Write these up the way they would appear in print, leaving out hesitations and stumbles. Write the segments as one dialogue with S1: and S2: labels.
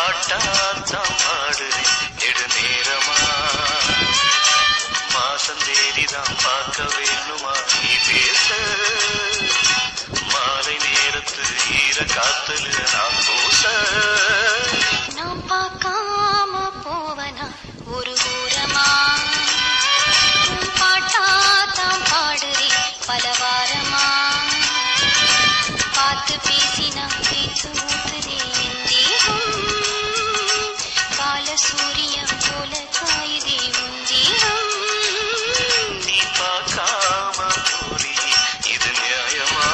S1: பாட்டாத்தான் பாடுறேன் நெடுநேரமா. மாசம் தேதிதான் பார்க்க வேணுமா நீ பேச, மாலை நேரத்து ஈர காத்துல நான் பூச.
S2: நான் பார்க்காம போவனா ஒரு ஊரமா, பாட்டாத்தான் பாடுறேன் பல வாரமா. பார்த்து பேசினா பேச்சு ஊத்துதே என் தேகம், கால சூரியன் போல காயுதே உன் தேகம்.
S1: நீ பார்க்காம போறி இது நியாயமா?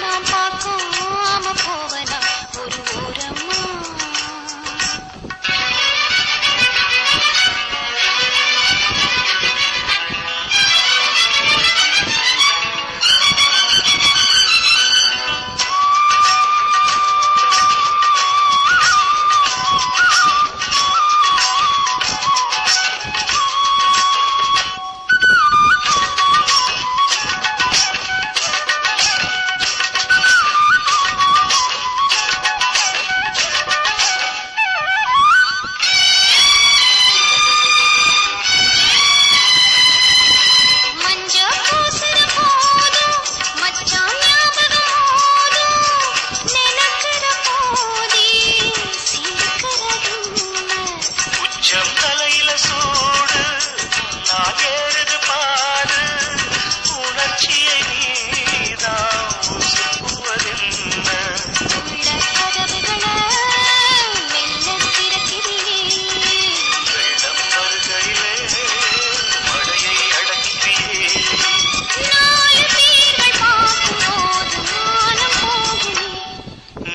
S2: நான் பார்க்காம போவனா ஒரு ஓரமா.
S1: தலையில சூடு நான் ஏறுது பாரு, உணர்ச்சியை நீதான் உசுக்குவதென்ன. வெள்ளம் வருகையிலே மழையை அடக்கியே.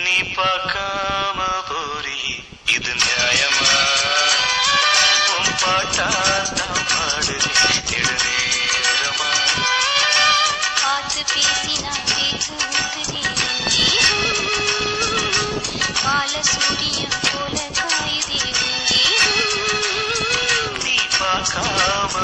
S1: நீ பார்க்காம போறி இது நியாயமா? உன் பாட்டாத்தான் பாடுறேன் நெடுநேரமா.
S2: பார்த்து பேசினா பேச்சு ஊத்துதே என் தேகம், கால சூரியன் போல காயுதே உன் தேகம்.
S1: நீ பார்க்காம